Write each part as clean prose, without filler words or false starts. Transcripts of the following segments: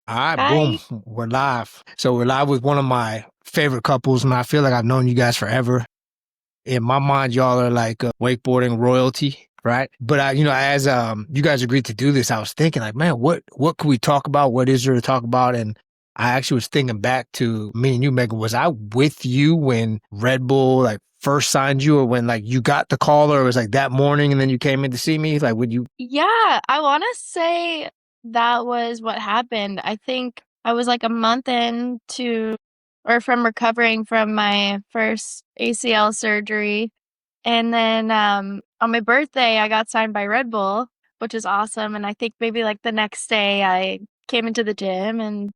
All right, boom. Hi. We're live. So we're live with one of my favorite couples, and I feel like I've known you guys forever. In my mind, y'all are like wakeboarding royalty, right? But as you guys agreed to do this, I was thinking like, man, what could we talk about? What is there to talk about? And I actually was thinking back to me and you, Megan. Was I with you when Red Bull like first signed you, or when like you got the call, or it was like that morning and then you came in to see me? Like, would you? Yeah, I want to say that was what happened. I think I was like a month or from recovering from my first ACL surgery. And then on my birthday, I got signed by Red Bull, which is awesome. And I think maybe like the next day, I came into the gym and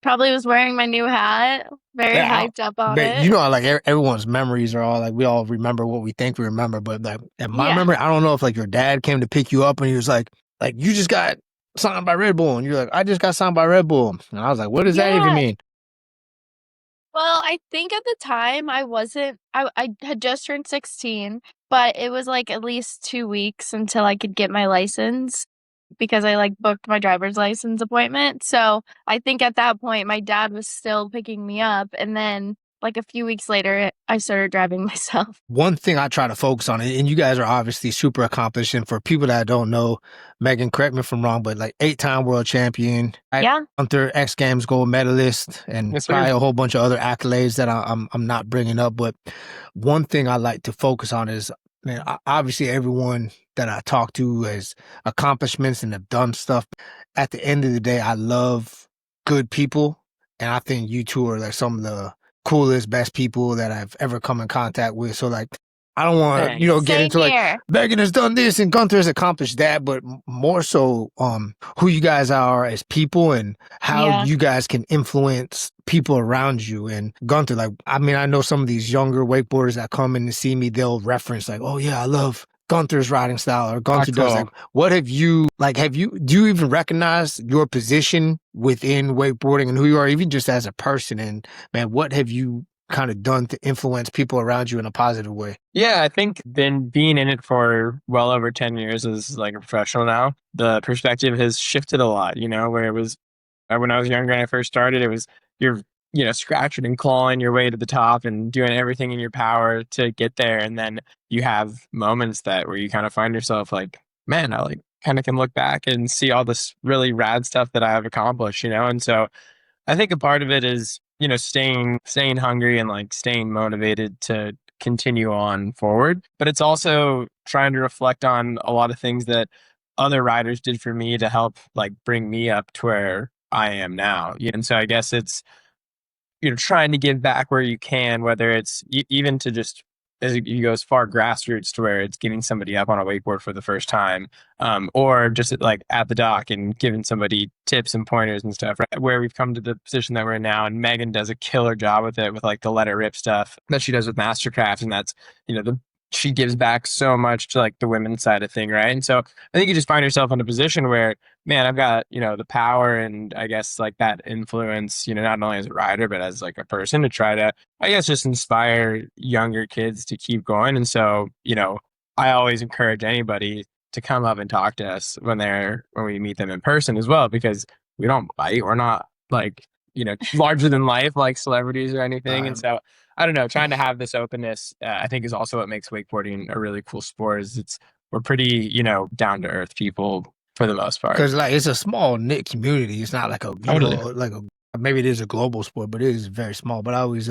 probably was wearing my new hat, very Yeah, hyped up on but it. like everyone's memories are all like we all remember what we think we remember. But like in my Yeah. memory, I don't know if like your dad came to pick you up and he was like you just got signed by Red Bull, and you're like, I just got signed by Red Bull, and I was like, what does that even Yeah. mean? Well, I think at the time I had just turned 16, but it was like at least 2 weeks until I could get my license because I like booked my driver's license appointment. So I think at that point my dad was still picking me up. And then like a few weeks later, I started driving myself. One thing I try to focus on, and you guys are obviously super accomplished. And for people that don't know, Megan, correct me if I'm wrong, but like 8-time world champion, right? Yeah. Guenther X Games gold medalist, and Yes, sir. probably a whole bunch of other accolades that I'm not bringing up. But one thing I like to focus on is, man, obviously everyone that I talk to has accomplishments and have done stuff. At the end of the day, I love good people, and I think you two are like some of the coolest, best people that I've ever come in contact with. So like, I don't want to, Thanks. get Same into like here. Megan has done this and Gunther has accomplished that, but more so, who you guys are as people and how Yeah. you guys can influence people around you. And Gunther, like, I mean, I know some of these younger wakeboarders that come in to see me, they'll reference like, oh yeah, I love Gunther's riding style, or Ah, Gunther does like, cool. what have you like? Do you even recognize your position within wakeboarding and who you are, even just as a person? And man, what have you kind of done to influence people around you in a positive way? Yeah, I think then being in it for well over 10 years as like a professional now, the perspective has shifted a lot, where it was when I was younger and I first started, it was you're, scratching and clawing your way to the top and doing everything in your power to get there. And then you have moments that where you kind of find yourself like, man, I like kind of can look back and see all this really rad stuff that I have accomplished, And so I think a part of it is, staying hungry and like staying motivated to continue on forward. But it's also trying to reflect on a lot of things that other riders did for me to help like bring me up to where I am now. And so I guess it's trying to give back where you can, whether it's even to just as you go as far grassroots to where it's getting somebody up on a wakeboard for the first time, or just like at the dock and giving somebody tips and pointers and stuff. Right, where we've come to the position that we're in now, and Megan does a killer job with it, with like the Let It Rip stuff that she does with Mastercraft, and that's the she gives back so much to like the women's side of thing, right? And so I think you just find yourself in a position where, man, I've got, the power and I guess like that influence, not only as a rider, but as like a person to try to, I guess, just inspire younger kids to keep going. And so, I always encourage anybody to come up and talk to us when we meet them in person as well, because we don't bite. We're not like, larger than life, like celebrities or anything. And so I don't know, trying to have this openness, I think is also what makes wakeboarding a really cool sport is we're pretty, down to earth people for the most part. Because like it's a small knit community. It's not like a Totally. like a maybe it is a global sport, but it is very small. But I always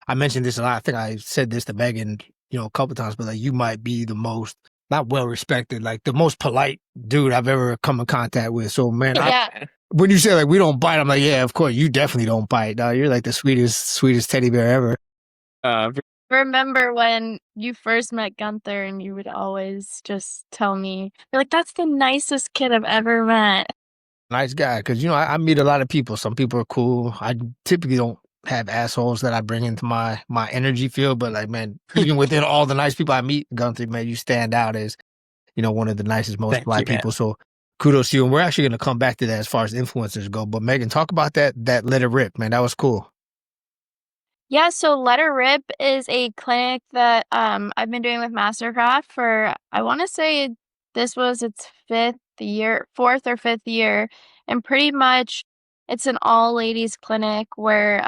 I mentioned this a lot. I think I said this to Megan, a couple times, but like you might be the most not well respected, like the most polite dude I've ever come in contact with. So man, Yeah. when you say like we don't bite, I'm like, yeah, of course you definitely don't bite. Dog. You're like the sweetest teddy bear ever. Uh, Remember when you first met Gunther and you would always just tell me, you're like, that's the nicest kid I've ever met. Nice guy, because I meet a lot of people. Some people are cool. I typically don't have assholes that I bring into my energy field, but like man, even within all the nice people I meet, Gunther, man, you stand out as one of the nicest, most Thank you, polite man. people. So kudos to you. And we're actually going to come back to that as far as influencers go. But Megan, talk about that Let It Rip, man. That was cool. Yeah, so Let Her Rip is a clinic that I've been doing with Mastercraft for, I want to say this was its fourth or fifth year. And pretty much It's an all ladies clinic where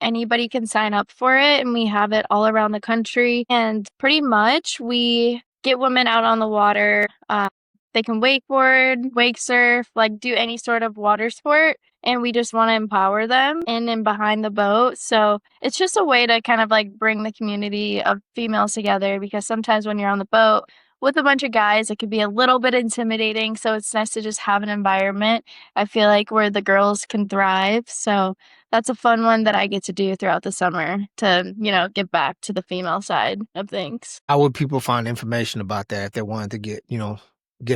anybody can sign up for it, and we have it all around the country. And pretty much we get women out on the water. They can wakeboard, wake surf, like do any sort of water sport. And we just want to empower them in and behind the boat. So it's just a way to kind of like bring the community of females together, because sometimes when you're on the boat with a bunch of guys, it could be a little bit intimidating. So it's nice to just have an environment, I feel like, where the girls can thrive. So that's a fun one that I get to do throughout the summer to, get back to the female side of things. How would people find information about that if they wanted to get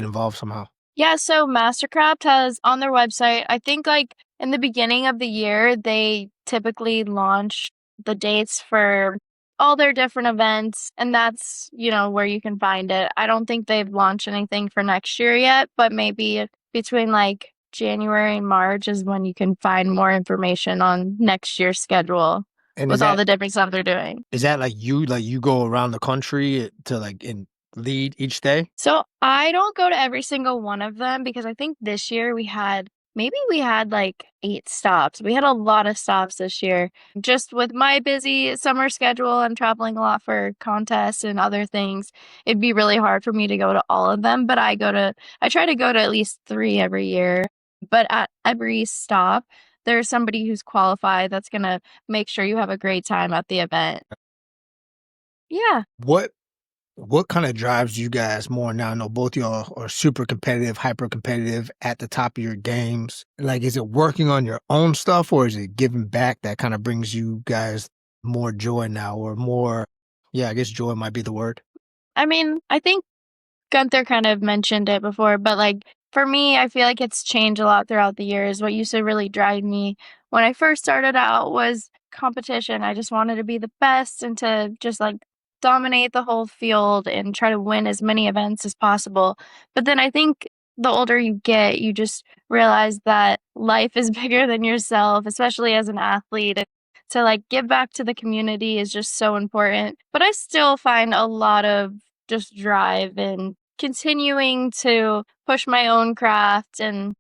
involved somehow? Yeah, so Mastercraft has on their website, I think like in the beginning of the year, they typically launch the dates for all their different events, and that's, where you can find it. I don't think they've launched anything for next year yet, but maybe between like January and March is when you can find more information on next year's schedule And with all the different stuff they're doing. is that like you go around the country to like lead each day? So I don't go to every single one of them, because I think this year we had like 8 stops. We had a lot of stops this year. Just with my busy summer schedule, I'm traveling a lot for contests and other things. It'd be really hard for me to go to all of them, but I try to go to at least 3 every year. But at every stop, there's somebody who's qualified that's going to make sure you have a great time at the event. Yeah. What kind of drives you guys more now? I know both y'all are super competitive, hyper competitive at the top of your games. Like, is it working on your own stuff, or is it giving back that kind of brings you guys more joy now, or more, I guess joy might be the word. I mean, I think Guenther kind of mentioned it before, but like for me, I feel like it's changed a lot throughout the years. What used to really drive me when I first started out was competition. I just wanted to be the best and to just like dominate the whole field and try to win as many events as possible. But then I think the older you get, you just realize that life is bigger than yourself, especially as an athlete. To like give back to the community is just so important. But I still find a lot of just drive and continuing to push my own craft and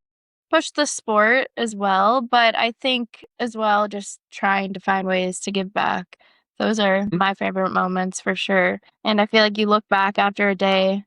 push the sport as well. But I think as well, just trying to find ways to give back. Those are my favorite moments for sure. And I feel like you look back after a day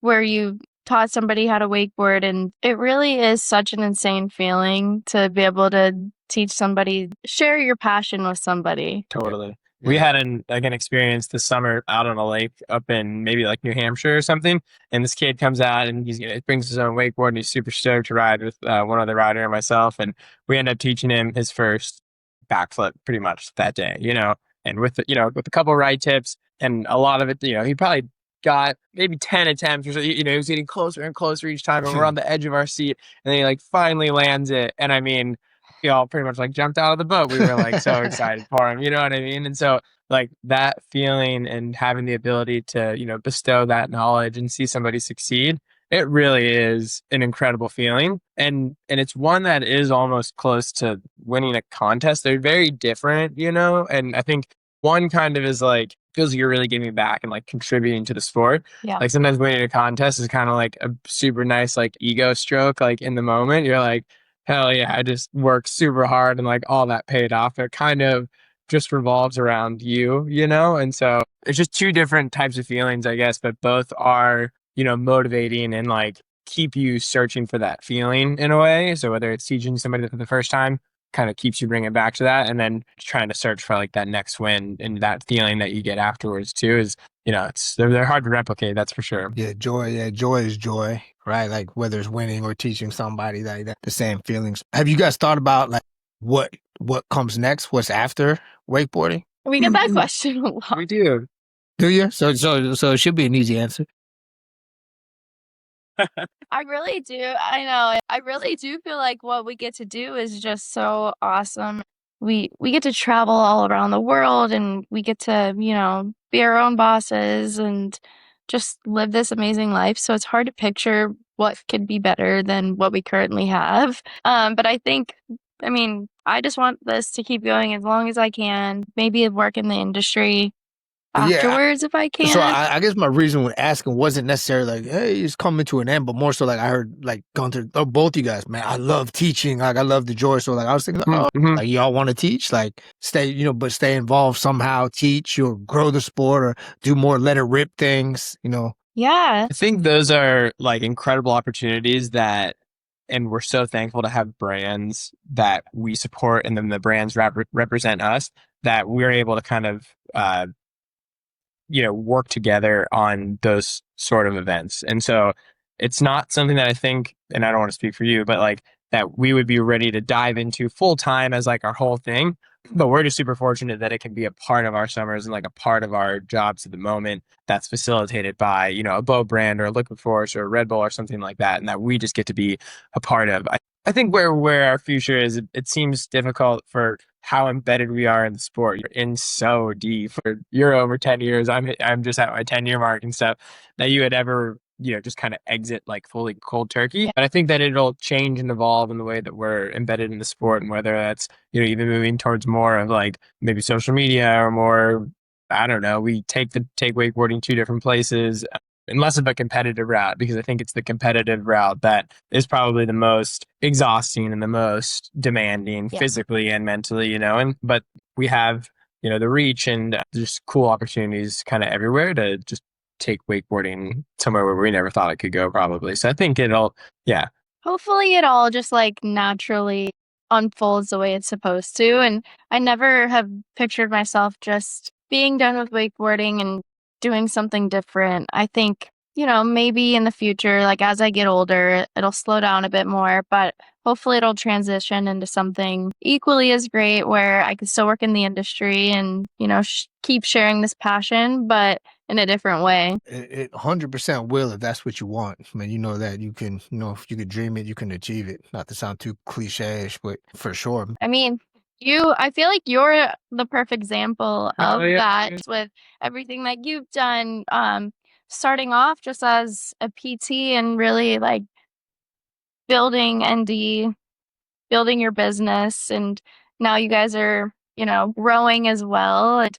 where you taught somebody how to wakeboard, and it really is such an insane feeling to be able to teach somebody, share your passion with somebody. Totally. We had an experience this summer out on a lake up in maybe like New Hampshire or something. And this kid comes out and he brings his own wakeboard and he's super stoked to ride with one other rider and myself. And we end up teaching him his first backflip pretty much that day, and with with a couple ride tips and a lot of it, he probably got maybe 10 attempts or so, he was getting closer and closer each time, and we're on the edge of our seat, and then he like finally lands it. And I mean, we all pretty much like jumped out of the boat. We were like so excited for him, you know what I mean? And so like that feeling and having the ability to, bestow that knowledge and see somebody succeed, it really is an incredible feeling. And it's one that is almost close to winning a contest. They're very different, and I think one kind of is like, feels like you're really giving back and like contributing to the sport. Yeah. Like sometimes winning a contest is kind of like a super nice like ego stroke. Like in the moment, you're like, hell yeah, I just worked super hard and like all that paid off. It kind of just revolves around you, And so it's just two different types of feelings, I guess, but both are, motivating and like keep you searching for that feeling in a way. So whether it's teaching somebody for the first time, kind of keeps you bringing back to that, and then trying to search for like that next win and that feeling that you get afterwards too is, they're hard to replicate, that's for sure. Joy is joy, right? Like whether it's winning or teaching somebody that the same feelings. Have you guys thought about like what comes next? What's after wakeboarding? We get that question a lot. We do. Do you? So it should be an easy answer. I really do. I know. I really do feel like what we get to do is just so awesome. We get to travel all around the world, and we get to, be our own bosses and just live this amazing life. So it's hard to picture what could be better than what we currently have. But I just want this to keep going as long as I can. Maybe work in the industry. afterwards if I can. So I guess my reason when asking wasn't necessarily like, hey, it's coming to an end, but more so like I heard like Guenther, both you guys, man, I love teaching. Like I love the joy. So like I was thinking, like y'all want to teach, like stay, but stay involved somehow, teach or grow the sport or do more let it rip things, Yeah. I think those are like incredible opportunities and we're so thankful to have brands that we support and then the brands represent us, that we're able to kind of, work together on those sort of events. And so it's not something that I think, and I don't want to speak for you, but like that we would be ready to dive into full time as like our whole thing. But we're just super fortunate that it can be a part of our summers and like a part of our jobs at the moment that's facilitated by, a Bow brand or a Liquid Force or a Red Bull or something like that. And that we just get to be a part of. I think where our future is, it seems difficult for how embedded we are in the sport. You're in so deep. You're over 10 years. I'm just at my 10-year mark and stuff, that you would ever, just kind of exit like fully cold turkey. But I think that it'll change and evolve in the way that we're embedded in the sport, and whether that's, even moving towards more of like maybe social media or more, I don't know, we take wakeboarding two different places and less of a competitive route, because I think it's the competitive route that is probably the most exhausting and the most demanding physically and mentally, but we have, the reach and just cool opportunities kind of everywhere to just take wakeboarding somewhere where we never thought it could go probably. So I think hopefully it all just like naturally unfolds the way it's supposed to. And I never have pictured myself just being done with wakeboarding and doing something different. I think, maybe in the future, like as I get older, it'll slow down a bit more, but hopefully it'll transition into something equally as great where I can still work in the industry and, keep sharing this passion, but in a different way. It 100% will if that's what you want. I mean, you know that you can, if you could dream it, you can achieve it. Not to sound too cliche-ish, but for sure. I mean, I feel like you're the perfect example of that with everything that you've done, starting off just as a PT and really like building ND, building your business, and now you guys are, growing as well. And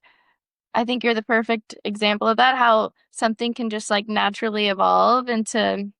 I think you're the perfect example of that, how something can just like naturally evolve into,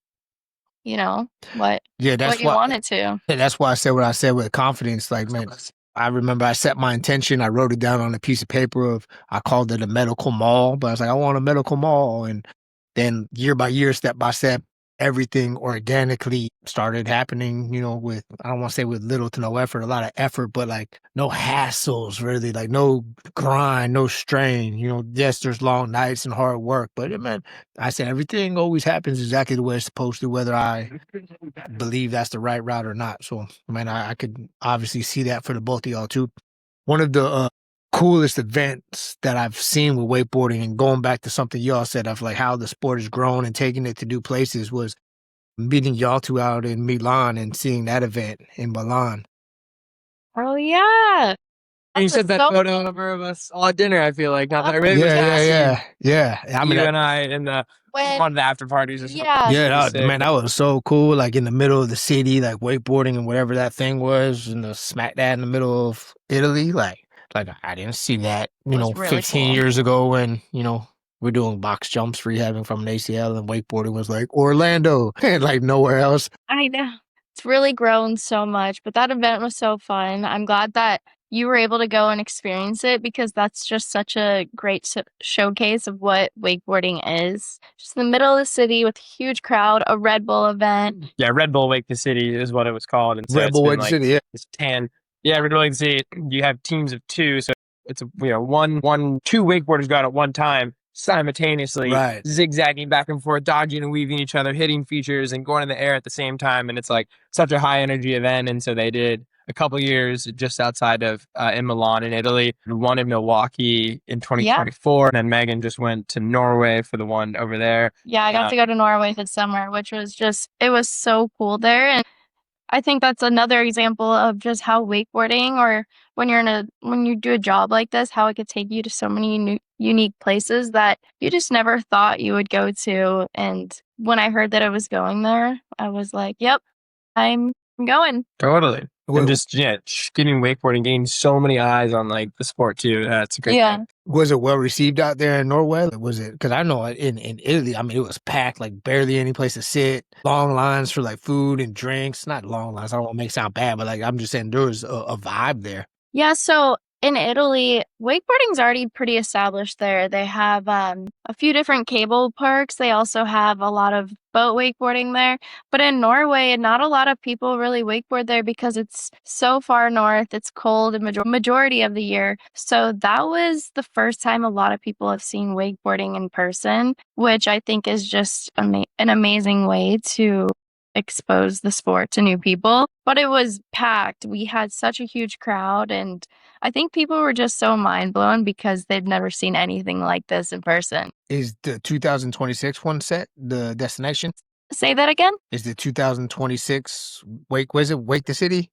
what that's you why, want it to. that's why I said what I said with confidence. Like, man, I remember I set my intention. I wrote it down on a piece of paper I called it a medical mall, but I was like, I want a medical mall. And then year by year, step by step, everything organically started happening, with, I don't want to say with little to no effort, a lot of effort, but like no hassles really, like no grind, no strain, yes, there's long nights and hard work, but man, I said everything always happens exactly the way it's supposed to, whether I believe that's the right route or not. So, man, I could obviously see that for the both of y'all too. One of the coolest events that I've seen with wakeboarding, and going back to something y'all said of like how the sport has grown and taking it to new places, was meeting y'all two out in Milan and seeing that event in Milan. Oh yeah. And you said that photo over of us all at dinner, I feel like. Not that I really was Yeah. I mean, you and I in one of the after parties or something. Man, that was so cool. Like in the middle of the city, like wakeboarding and whatever that thing was, and the smack dab in the middle of Italy. Like I didn't see that, really 15 cool. years ago when, we're doing box jumps, rehabbing from an ACL, and wakeboarding was like Orlando and like nowhere else. I know. It's really grown so much, but that event was so fun. I'm glad that you were able to go and experience it, because that's just such a great showcase of what wakeboarding is. Just in the middle of the city with a huge crowd, a Red Bull event. Yeah, Red Bull Wake the City is what it was called. And so Red Bull Wake the City, it's 10. Yeah, Red Bull Wake the City. You have teams of two, so it's two wakeboarders go out at one time simultaneously, zigzagging back and forth, dodging and weaving each other, hitting features and going in the air at the same time. And it's like such a high energy event. And so they did a couple years just outside of in Milan in Italy, one in Milwaukee in 2024, and then Meagan just went to Norway for the one over there. Yeah, I got to go to Norway this summer, which was it was so cool there. And I think that's another example of just how wakeboarding, or when you do a job like this, how it could take you to so many unique places that you just never thought you would go to. And when I heard that I was going there, I was like, yep, I'm going. Totally. And just getting wakeboarding, getting so many eyes on like the sport too. That's a great thing. Was it well received out there in Norway? Was it? Because I know in Italy, I mean, it was packed, like barely any place to sit. Long lines for like food and drinks. Not long lines. I don't want to make it sound bad, but like I'm just saying there was a vibe there. Yeah, so in Italy, wakeboarding's already pretty established there. They have a few different cable parks. They also have a lot of boat wakeboarding there. But in Norway, not a lot of people really wakeboard there because it's so far north. It's cold a majority of the year. So that was the first time a lot of people have seen wakeboarding in person, which I think is just an amazing way to expose the sport to new people. But it was packed. We had such a huge crowd, and I think people were just so mind blown because they've never seen anything like this in person. Is the 2026 one set, the destination? Say that again? Is the 2026 Wake, was it Wake the City?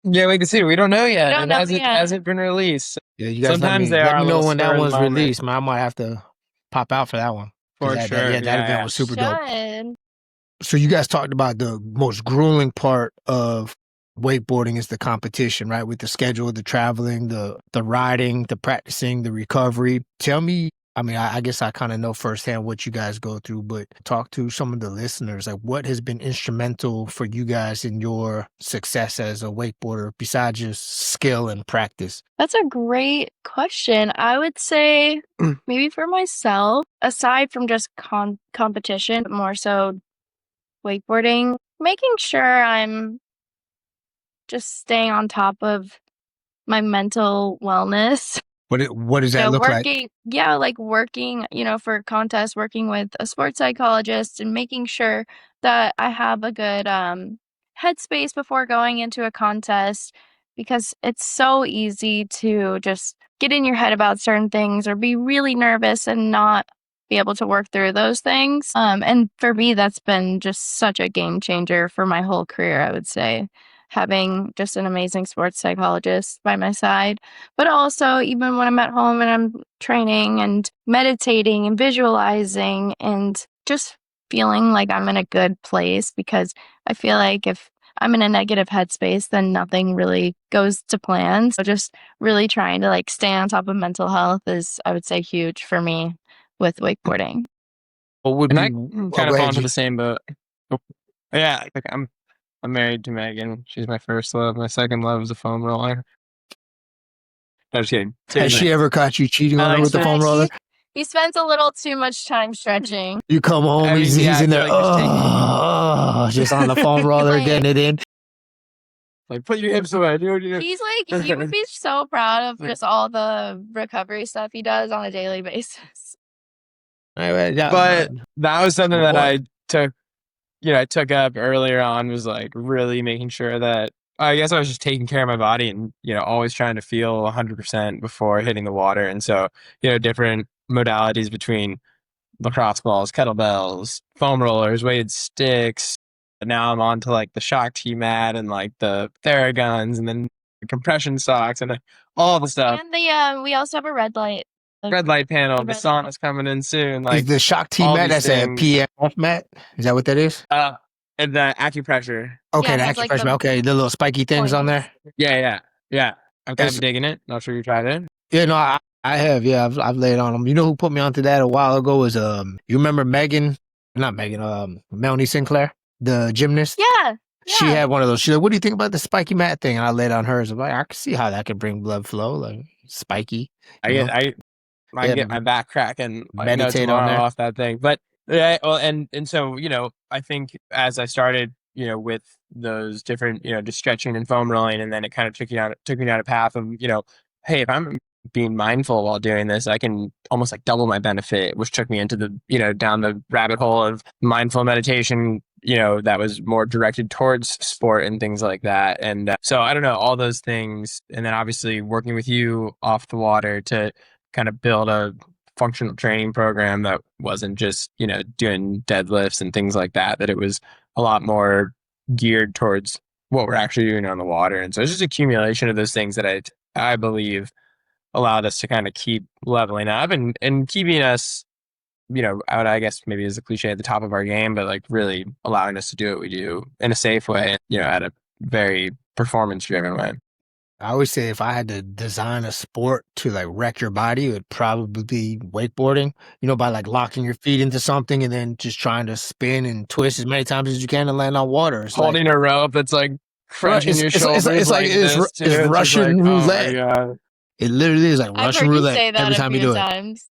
Yeah, Wake the City. We don't know yet. It hasn't been released. Yeah, you guys Sometimes let me know when that one's moment. released, man. I might have to pop out for that one. For that, sure. That event was super dope. Should. So you guys talked about the most grueling part of wakeboarding is the competition, right? With the schedule, the traveling, the riding, the practicing, the recovery. Tell me, I mean, I guess I kind of know firsthand what you guys go through, but talk to some of the listeners. Like, what has been instrumental for you guys in your success as a wakeboarder besides just skill and practice? That's a great question. I would say maybe for myself, aside from just competition, more so wakeboarding, making sure I'm just staying on top of my mental wellness. What does that look like? Yeah, like working, for contests, working with a sports psychologist and making sure that I have a good headspace before going into a contest, because it's so easy to just get in your head about certain things or be really nervous and not be able to work through those things. And for me, that's been just such a game changer for my whole career, I would say, having just an amazing sports psychologist by my side. But also, even when I'm at home and I'm training and meditating and visualizing and just feeling like I'm in a good place, because I feel like if I'm in a negative headspace, then nothing really goes to plan. So just really trying to stay on top of mental health is, I would say, huge for me with wakeboarding. And I kind of fall into the same boat. Yeah, I'm married to Meagan. She's my first love. My second love is a foam roller. No, just kidding. Has she ever caught you cheating on her with the foam roller? He spends a little too much time stretching. You come home, he's in there, just on the foam roller, getting it in. Like, put your hips away. He's he would be so proud of just all the recovery stuff he does on a daily basis. But that was something that I took up earlier on, was really making sure that I guess I was just taking care of my body and, always trying to feel 100% before hitting the water. And so, different modalities between lacrosse balls, kettlebells, foam rollers, weighted sticks. And now I'm on to the shock T mat and the Theraguns and then the compression socks and all the stuff. And we also have a red light. Red light panel. The sauna's coming in soon. Is the shock T mat, that's a PMF mat? Is that what that is? And the acupressure. Okay, the acupressure. Okay, the little spiky things on there. Yeah. I'm kind of digging it. Not sure you tried it. Yeah, no, I have. Yeah, I've laid on them. You know who put me onto that a while ago was you remember Meagan? Not Meagan. Melanie Sinclair, the gymnast. Yeah. She had one of those. She's like, "What do you think about the spiky mat thing?" And I laid on hers. I'm like, I can see how that could bring blood flow, spiky. I get my back cracking. Meditate on there off that thing. But yeah, well, and so I think as I started, with those different, just stretching and foam rolling, and then it kind of took me down a path of, hey, if I'm being mindful while doing this, I can almost double my benefit, which took me into the, down the rabbit hole of mindful meditation, that was more directed towards sport and things like that. And so I don't know, all those things. And then obviously working with you off the water to kind of build a functional training program that wasn't just, doing deadlifts and things like that, that it was a lot more geared towards what we're actually doing on the water. And so it's just accumulation of those things that I believe allowed us to kind of keep leveling up and keeping us, out, I guess maybe is a cliche, at the top of our game, but really allowing us to do what we do in a safe way, at a very performance driven way. I always say if I had to design a sport to like wreck your body, it would probably be wakeboarding, by like locking your feet into something and then just trying to spin and twist as many times as you can to land on water. It's like, Holding a rope that's like right, crunching your shoulders like this too. it's It's just like, Russian oh my roulette. God. It literally is like I've Russian heard you roulette say that every a time you few do it. times.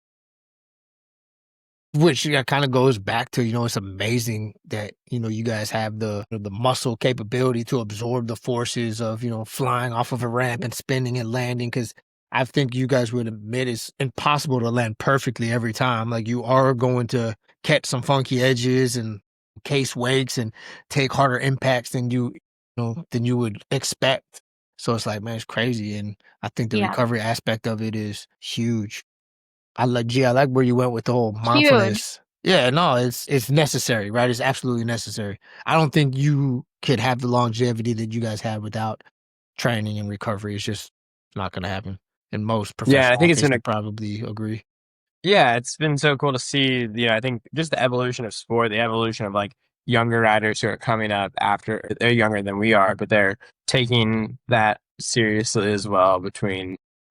Which kind of goes back to, it's amazing that, you guys have the muscle capability to absorb the forces of, flying off of a ramp and spinning and landing. Cause I think you guys would admit it's impossible to land perfectly every time. Like you are going to catch some funky edges and case wakes and take harder impacts than than you would expect. So it's like, man, it's crazy. And I think the Yeah. recovery aspect of it is huge. I like where you went with the whole Huge. mindfulness. Yeah, no, it's necessary, right? It's absolutely necessary. I don't think you could have the longevity that you guys have without training and recovery. It's just not going to happen. And most Yeah, I professional think it's athletes been would probably agree. Yeah, it's been so cool to see, I think just the evolution of sport, the evolution of like younger riders who are coming up after they're younger than we are, but they're taking that seriously as well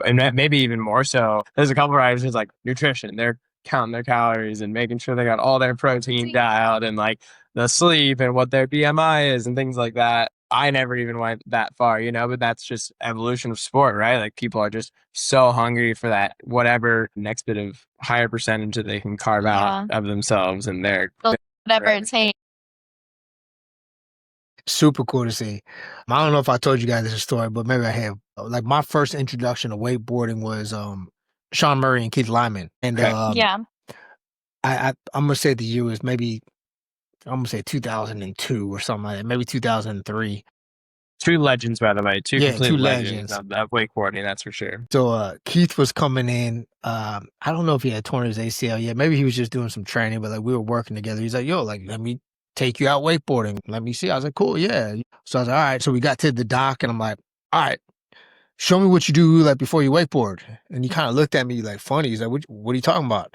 and maybe even more so. There's a couple of riders who's like nutrition. They're counting their calories and making sure they got all their protein dialed and like the sleep and what their BMI is and things like that. I never even went that far, but that's just evolution of sport, right? Like people are just so hungry for that whatever next bit of higher percentage that they can carve out of themselves and whatever it takes. Super cool to see. I don't know if I told you guys this story, but maybe I have. Like my first introduction to wakeboarding was Sean Murray and Keith Lyman. And Yeah. I'm gonna say the year was maybe I'm gonna say 2002 or something like that, maybe 2003. Two legends, by the way, two Yeah, complete two legends legends. of wakeboarding, that's for sure. So Keith was coming in. I don't know if he had torn his ACL yet. Maybe he was just doing some training, but like we were working together. He's like, "Yo, like let me take you out wakeboarding. Let me see." I was like, "Cool, yeah." So I was like, "All right." So we got to the dock, and I'm like, "All right, show me what you do like before you wakeboard." And he kind of looked at me like funny. He's like, what are you talking about?"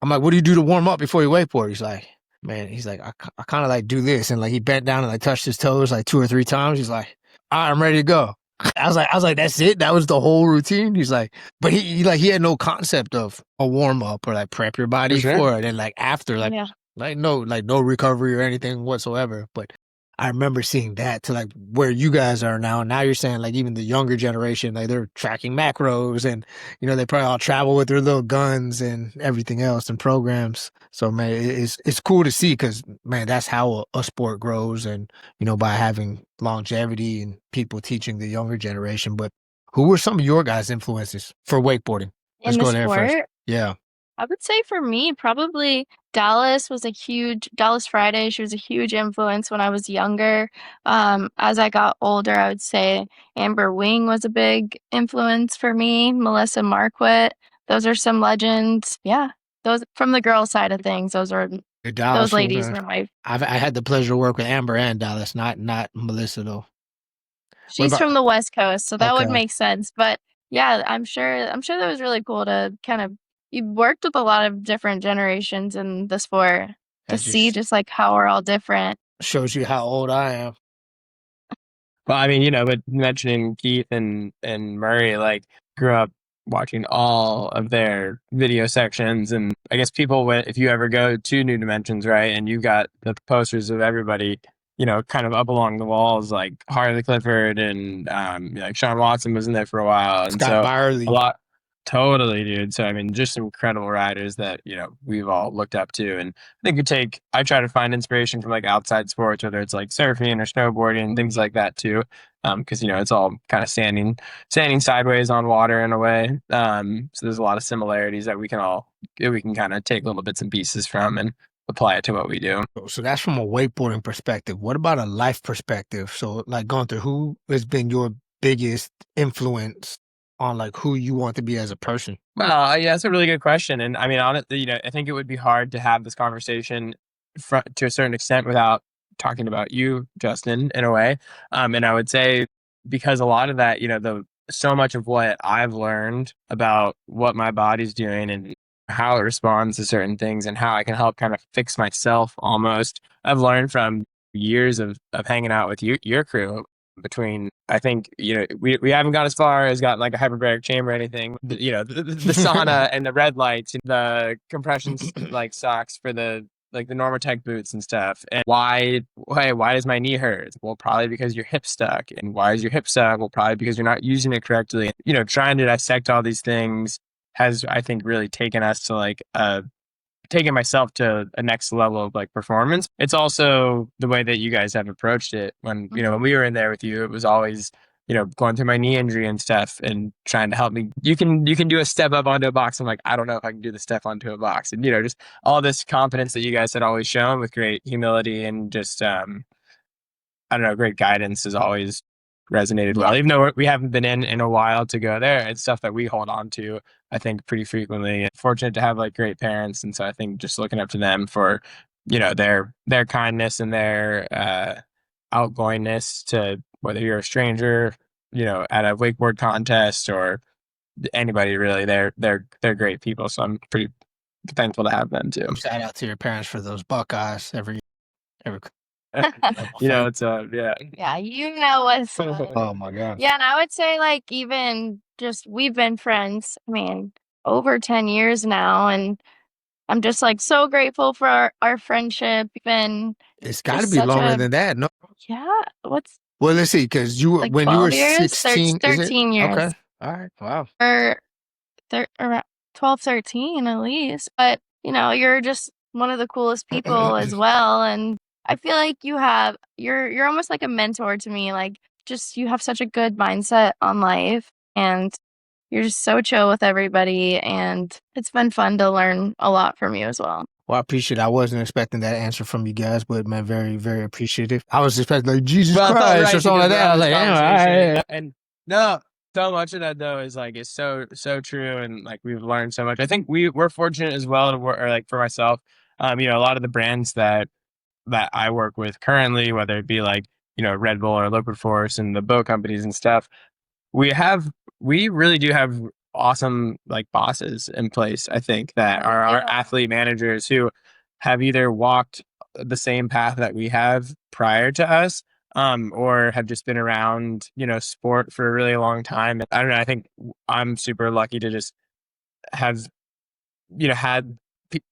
I'm like, "What do you do to warm up before you wakeboard?" He's like, "Man," he's like, I kind of like do this." And like he bent down and like touched his toes like 2 or 3 times. He's like, "All right, I'm ready to go." I was like, "That's it? That was the whole routine?" He's like, but he had no concept of a warm up or like prep your body for it. And like after, like no recovery or anything whatsoever. But I remember seeing that to like where you guys are now. Now you're saying like even the younger generation, like they're tracking macros and, they probably all travel with their little guns and everything else and programs. So man, it's cool to see because man, that's how a sport grows and, by having longevity and people teaching the younger generation. But who were some of your guys' influences for wakeboarding? Let's In the go there first. sport, Yeah. I would say for me, probably Dallas Friday. She was a huge influence when I was younger. As I got older, I would say Amber Wing was a big influence for me. Melissa Marquette. Those are some legends. Yeah. Those from the girl side of things. Those ladies were my. I had the pleasure to work with Amber and Dallas, not Melissa though. She's from the West Coast, so that would Okay. make sense. But yeah, I'm sure that was really cool to kind of you worked with a lot of different generations in the sport to That see just just like how we're all different. shows you how old I am. Well, I mean, but mentioning Keith and Murray, like grew up watching all of their video sections, and I guess people, if you ever go to New Dimensions, right, and you got the posters of everybody, kind of up along the walls, like Harley Clifford and like Sean Watson was in there for a while, and Scott so Byerly. a lot. Totally, dude. So I mean, just some incredible riders that we've all looked up to, and I think I try to find inspiration from like outside sports, whether it's like surfing or snowboarding and things like that too, because it's all kind of standing sideways on water in a way. So there's a lot of similarities that we can kind of take little bits and pieces from and apply it to what we do. So that's from a wakeboarding perspective. What about a life perspective? So like Guenther, who has been your biggest influence on like who you want to be as a person? Well, yeah, that's a really good question. And I mean, honestly, I think it would be hard to have this conversation to a certain extent without talking about you, Justin, in a way. And I would say because a lot of that, so much of what I've learned about what my body's doing and how it responds to certain things and how I can help kind of fix myself almost, I've learned from years of hanging out with your crew. between, I think, we haven't got as far as got like a hyperbaric chamber or anything. The sauna and the red lights, the compression like socks for the like the Normatec boots and stuff. And why does my knee hurt? Well, probably because your hip's stuck. And why is your hip stuck? Well, probably because you're not using it correctly. Trying to dissect all these things has, I think, really taken us to like taking myself to a next level of like performance. It's also the way that you guys have approached it. When when we were in there with you, it was always going through my knee injury and stuff and trying to help me. You can do a step up onto a box. I'm like, I don't know if I can do the step onto a box. And just all this confidence that you guys had always shown with great humility and just I don't know, great guidance has always resonated well. Even though we haven't been in a while to go there, it's stuff that we hold on to, I think, pretty frequently. Fortunate to have like great parents, and so I think just looking up to them for their kindness and their outgoingness to whether you're a stranger, at a wakeboard contest or anybody really. They're great people, so I'm pretty thankful to have them too. Shout out to your parents for those Buckeyes every. It's yeah. Yeah, what's Oh my God. Yeah, and I would say like even just we've been friends, I mean, over 10 years now, and I'm just like so grateful for our friendship. Even it's got to be longer than that, no? Yeah, well, let's see, because you like when you were years? 16, 13 years. Okay, all right, wow. Or around 12, 13 at least. But you're just one of the coolest people as well, and I feel like you're almost like a mentor to me. Like, just you have such a good mindset on life, and you're just so chill with everybody, and it's been fun to learn a lot from you as well. Well, I appreciate it. I wasn't expecting that answer from you guys, but man, very, very appreciative. I was expecting like Jesus Christ or something like that. I was like, damn, and no, so much of that though is like it's so true, and like we've learned so much. I think we're fortunate as well to work, or like for myself, a lot of the brands that I work with currently, whether it be like Red Bull or Liquid Force and the boat companies and stuff, we really do have awesome like bosses in place. I think that are our athlete managers who have either walked the same path that we have prior to us, or have just been around sport for a really long time. I don't know. I think I'm super lucky to just have had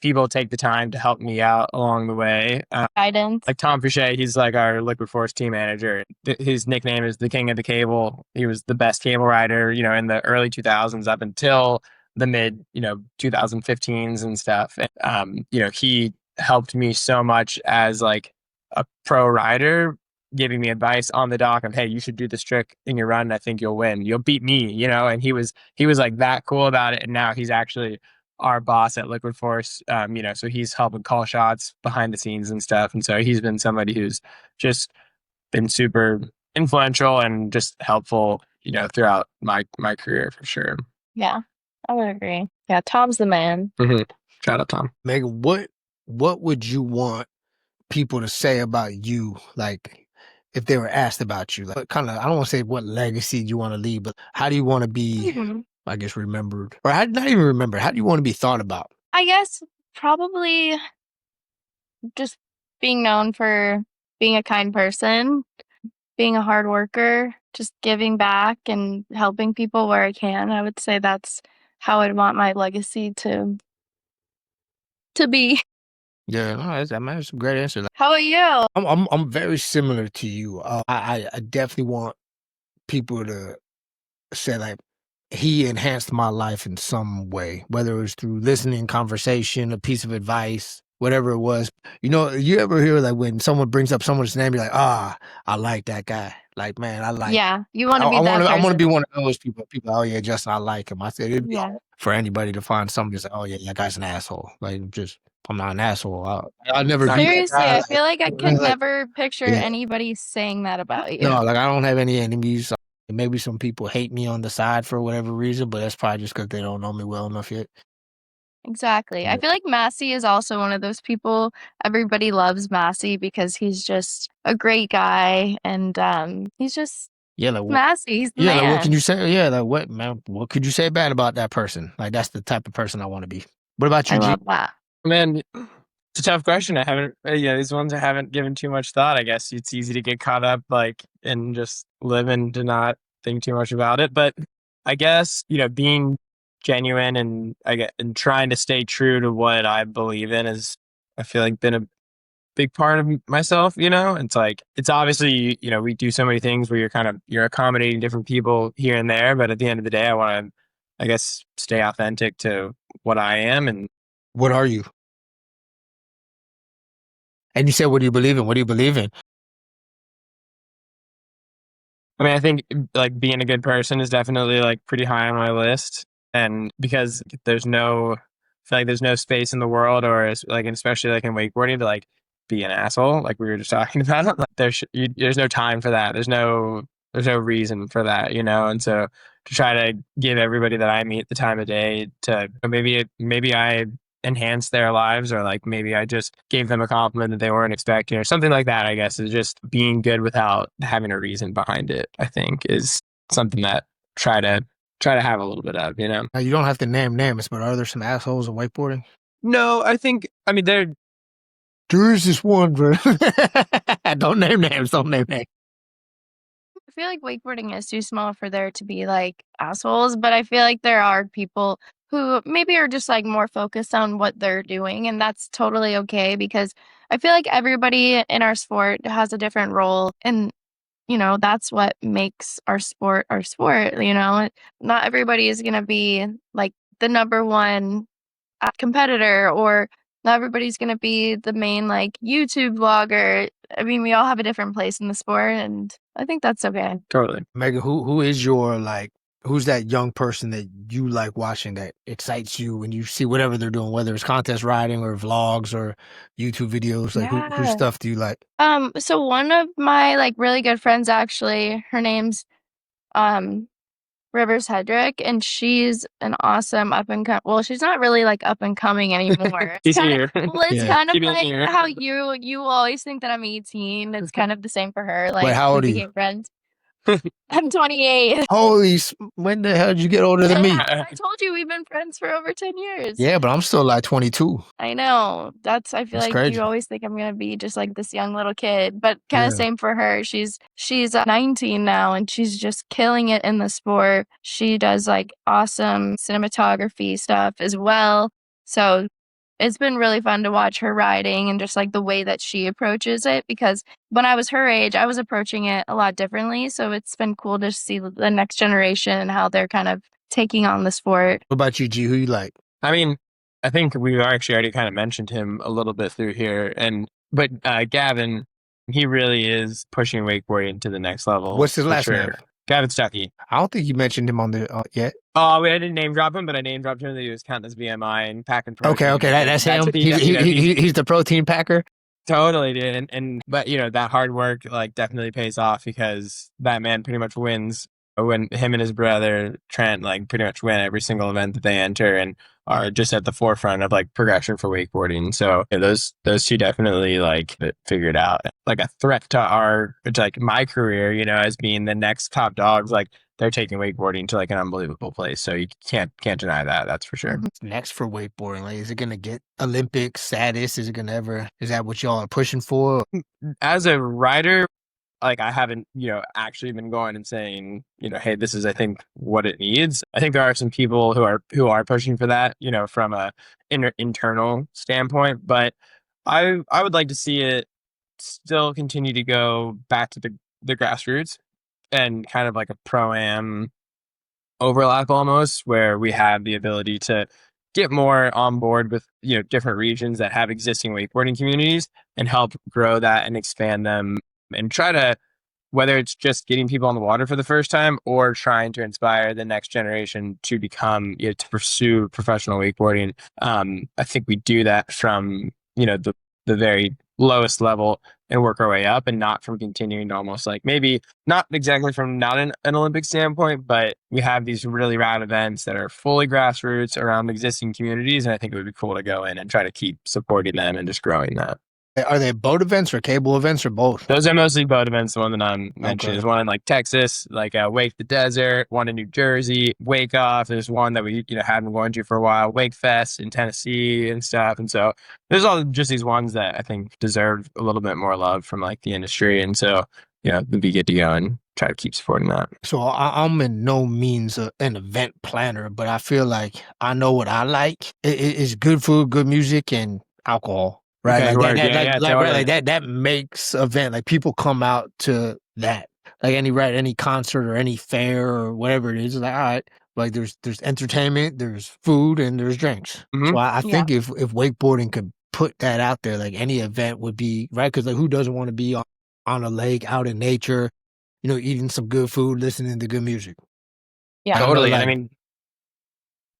people take the time to help me out along the way. Guidance. Like Tom Fouché, he's like our Liquid Force team manager. His nickname is the King of the Cable. He was the best cable rider, in the early 2000s up until the mid, 2015s and stuff. And, he helped me so much as like a pro rider, giving me advice on the dock of, hey, you should do this trick in your run. I think you'll win. You'll beat me, and he was like that cool about it. And now he's actually our boss at Liquid Force, so he's helping call shots behind the scenes and stuff. And so he's been somebody who's just been super influential and just helpful, throughout my career for sure. Yeah, I would agree. Yeah, Tom's the man. Mm-hmm. Shout out, Tom. Meagan, what would you want people to say about you, like if they were asked about you? Like, kind of, I don't want to say what legacy you want to leave, but how do you want to be, I guess, remembered? Or not even remembered. How do you want to be thought about? I guess probably just being known for being a kind person, being a hard worker, just giving back and helping people where I can. I would say that's how I'd want my legacy to be. Yeah, no, that's a great answer. How about you? I'm very similar to you. I definitely want people to say like he enhanced my life in some way, whether it was through listening, conversation, a piece of advice, whatever it was. You ever hear like when someone brings up someone's name, you're like, I like that guy. Like, man, I like. Yeah, you want to be that person. I want to be one of those people. Oh yeah, Justin, I like him. I said it'd be hard for anybody to find somebody who's like, oh yeah, that guy's an asshole. Like, I'm not an asshole. I'll never. Seriously, I feel like I can never picture anybody saying that about you. No, like I don't have any enemies. Maybe some people hate me on the side for whatever reason, but that's probably just because they don't know me well enough yet. Exactly. I feel like Massey is also one of those people. Everybody loves Massey because he's just a great guy, and he's just Massey. He's the man. Like, what can you say? Yeah, like what, man? What could you say bad about that person? Like that's the type of person I want to be. What about you, I G? love that. Man, It's a tough question. I haven't, these ones I haven't given too much thought. I guess it's easy to get caught up like and just live and to not think too much about it. But I guess, being genuine and trying to stay true to what I believe in is, I feel like, been a big part of myself. It's like, it's obviously, we do so many things where you're accommodating different people here and there, but at the end of the day, I want to, I guess, stay authentic to what I am. And What are you? And you said, what do you believe in? What do you believe in? I mean, I think like being a good person is definitely like pretty high on my list. And because I feel like there's no space in the world, or like, and especially like in wakeboarding, to like be an asshole, like we were just talking about. Like there's no time for that. There's no reason for that, And so to try to give everybody that I meet the time of day to maybe I enhance their lives, or like maybe I just gave them a compliment that they weren't expecting, or something like that. I guess is just being good without having a reason behind it. I think is something that try to have a little bit of. Now, you don't have to name names, but are there some assholes in wakeboarding? No, I mean, There is this one, bro. Don't name names. Don't name names. I feel like wakeboarding is too small for there to be like assholes, but I feel like there are people who maybe are just like more focused on what they're doing, and that's totally okay because I feel like everybody in our sport has a different role, and that's what makes our sport our sport. Not everybody is going to be like the number one competitor, or not everybody's going to be the main like YouTube vlogger. I mean, we all have a different place in the sport, and I think that's okay. totally. Meagan, who is your who's that young person that you like watching that excites you when you see whatever they're doing, whether it's contest riding or vlogs or YouTube videos? Like whose Yeah. stuff do you like? So one of my like really good friends, actually, her name's Rivers Hedrick, and she's an awesome up and well, she's not really like up and coming anymore. He's here. Well, it's Yeah. kind of Keep it like here. how you always think that I'm 18. It's kind of the same for her. Like how we old are you? became friends. I'm 28. When the hell did you get older than me? I told you we've been friends for over 10 years. Yeah, but I'm still like 22. I know. I feel That's like crazy. you always think I'm gonna be just like this young little kid, but kind Yeah. of same for her. She's 19 now, and she's just killing it in the sport. She does like awesome cinematography stuff as well. So it's been really fun to watch her riding and just like the way that she approaches it, because when I was her age, I was approaching it a lot differently. So it's been cool to see the next generation and how they're kind of taking on the sport. What about you, G? Who you like? I mean, I think we've actually already kind of mentioned him a little bit through here, but Gavin, he really is pushing wakeboarding to the next level. What's his for last sure. name? Gavin Stuckey. I don't think you mentioned him on the yet. Oh, I didn't name drop him, but I name dropped him that he was counting as BMI and packing protein. Okay, that's him. What he He's the protein packer. Totally, dude. But that hard work like definitely pays off, because that man pretty much wins when him and his brother Trent like pretty much win every single event that they enter, and are just at the forefront of like progression for wakeboarding. So those two definitely like figured out like a threat to like my career, as being the next top dogs. Like they're taking wakeboarding to like an unbelievable place. So you can't deny that. That's for sure. What's next for wakeboarding? Like, is it gonna get Olympic status? Is that what y'all are pushing for? As a rider, like I haven't, actually been going and saying, hey, this is, I think, what it needs. I think there are some people who are pushing for that, from a internal standpoint, but I would like to see it still continue to go back to the grassroots, and kind of like a pro-am overlap almost, where we have the ability to get more on board with different regions that have existing wakeboarding communities, and help grow that and expand them, and try to, whether it's just getting people on the water for the first time, or trying to inspire the next generation to become, to pursue professional wakeboarding. I think we do that from, the very lowest level, and work our way up, and not from continuing to almost like, maybe not exactly from not an Olympic standpoint, but we have these really rad events that are fully grassroots around existing communities. And I think it would be cool to go in and try to keep supporting them and just growing that. Are they boat events or cable events or both? Those are mostly boat events. The one that I'm mentioning. Okay. There's one in like Texas, like Wake the Desert, one in New Jersey, Wake Off. There's one that we had been going to for a while, Wake Fest in Tennessee and stuff. And so there's all just these ones that I think deserve a little bit more love from like the industry. And so it'd be good to go and try to keep supporting that. So I'm in no means an event planner, but I feel like I know what I like. It's good food, good music, and alcohol. Right, Okay, like word. Totally. that makes event, like people come out to that, like any concert or any fair or whatever it is. Like, all right, like there's entertainment, there's food, and there's drinks. Mhm. So I think if wakeboarding could put that out there, like any event would be right, because like who doesn't want to be on a lake out in nature, eating some good food, listening to good music. Yeah. Totally. I mean,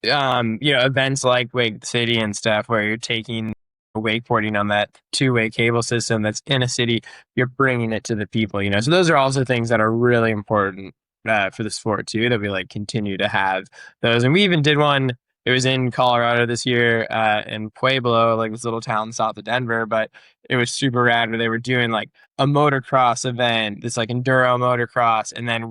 events like Wake City and stuff where you're taking wakeboarding on that two-way cable system that's in a city, you're bringing it to the people, so those are also things that are really important for the sport too, that we like continue to have those. And we even did one, it was in Colorado this year, in Pueblo, like this little town south of Denver, but it was super rad where they were doing like a motocross event, this like enduro motocross. And then